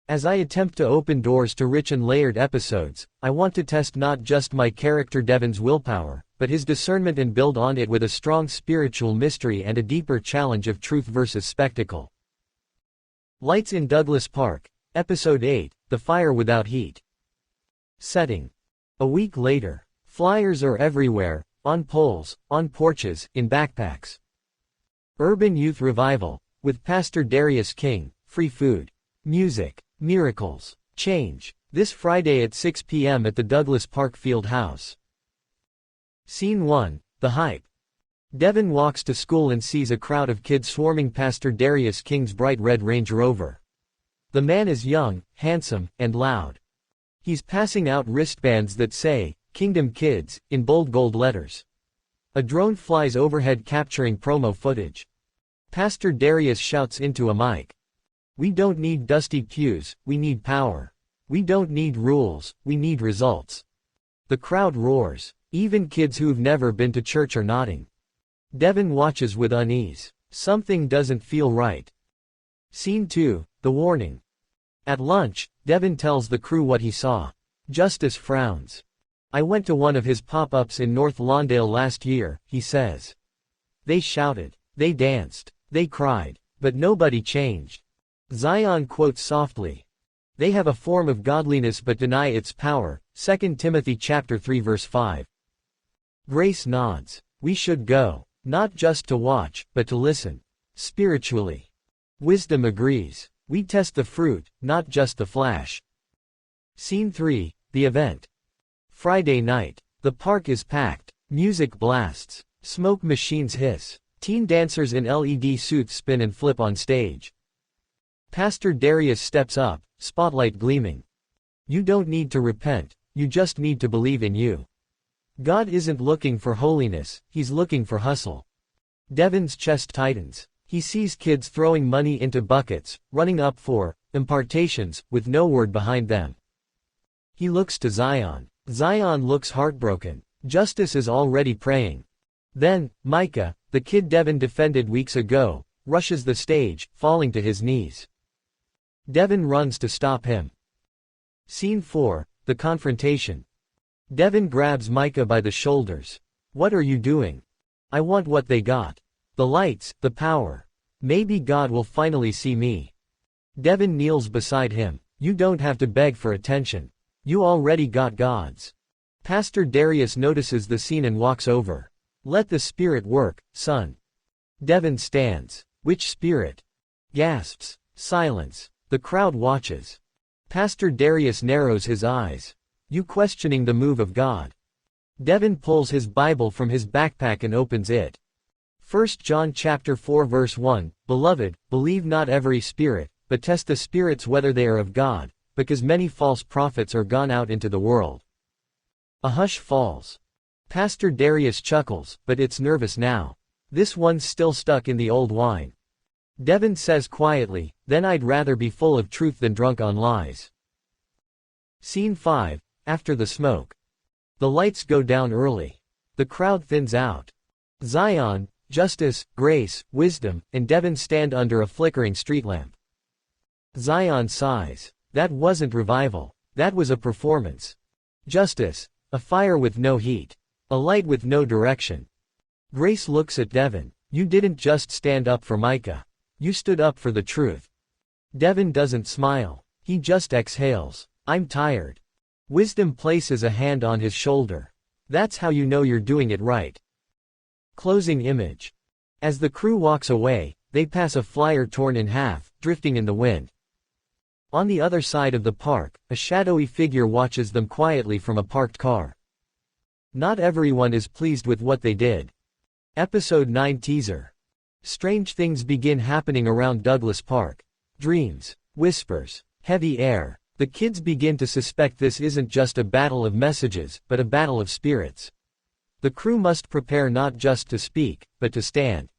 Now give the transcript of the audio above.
As I attempt to open doors to rich and layered episodes, I want to test not just my character Devin's willpower, but his discernment and build on it with a strong spiritual mystery and a deeper challenge of truth versus spectacle. Lights in Douglas Park, Episode 8, The Fire Without Heat. Setting. A week later. Flyers are everywhere, on poles, on porches, in backpacks. Urban Youth Revival, with Pastor Darius King, free food, music, miracles, change, this Friday at 6 p.m. at the Douglas Park Field House. Scene 1, The Hype. Devin walks to school and sees a crowd of kids swarming Pastor Darius King's bright red Range Rover. The man is young, handsome, and loud. He's passing out wristbands that say, Kingdom Kids, in bold gold letters. A drone flies overhead capturing promo footage. Pastor Darius shouts into a mic. We don't need dusty pews, we need power. We don't need rules, we need results. The crowd roars. Even kids who've never been to church are nodding. Devin watches with unease. Something doesn't feel right. Scene 2, The Warning. At lunch, Devin tells the crew what he saw. Justice frowns. I went to one of his pop-ups in North Lawndale last year, he says. They shouted. They danced. They cried. But nobody changed. Zion quotes softly. They have a form of godliness but deny its power, 2 Timothy chapter 3 verse 5. Grace nods. We should go. Not just to watch, but to listen. Spiritually. Wisdom agrees. We test the fruit, not just the flash. Scene 3, The Event. Friday night. The park is packed. Music blasts. Smoke machines hiss. Teen dancers in LED suits spin and flip on stage. Pastor Darius steps up, spotlight gleaming. You don't need to repent, you just need to believe in you. God isn't looking for holiness, he's looking for hustle. Devin's chest tightens. He sees kids throwing money into buckets, running up for impartations, with no word behind them. He looks to Zion. Zion looks heartbroken. Justice is already praying. Then, Micah, the kid Devin defended weeks ago, rushes the stage, falling to his knees. Devin runs to stop him. Scene 4, The Confrontation. Devin grabs Micah by the shoulders. What are you doing? I want what they got. The lights, the power. Maybe God will finally see me. Devin kneels beside him. You don't have to beg for attention. You already got God's. Pastor Darius notices the scene and walks over. Let the Spirit work, son. Devin stands. Which Spirit? Gasps. Silence. The crowd watches. Pastor Darius narrows his eyes. You questioning the move of God. Devin pulls his Bible from his backpack and opens it. 1 John chapter 4 verse 1, Beloved, believe not every spirit, but test the spirits whether they are of God, because many false prophets are gone out into the world. A hush falls. Pastor Darius chuckles, but it's nervous now. This one's still stuck in the old wine. Devin says quietly, then I'd rather be full of truth than drunk on lies. Scene 5, After the smoke. The lights go down early. The crowd thins out. Zion, Justice, Grace, Wisdom, and Devin stand under a flickering street lamp. Zion sighs. That wasn't revival. That was a performance. Justice, a fire with no heat. A light with no direction. Grace looks at Devin. You didn't just stand up for Micah. You stood up for the truth. Devin doesn't smile. He just exhales. I'm tired. Wisdom places a hand on his shoulder. That's how you know you're doing it right. Closing image. As the crew walks away, they pass a flyer torn in half, drifting in the wind. On the other side of the park, a shadowy figure watches them quietly from a parked car. Not everyone is pleased with what they did. Episode 9 teaser. Strange things begin happening around Douglas Park. Dreams, whispers, heavy air. The kids begin to suspect this isn't just a battle of messages, but a battle of spirits. The crew must prepare not just to speak, but to stand.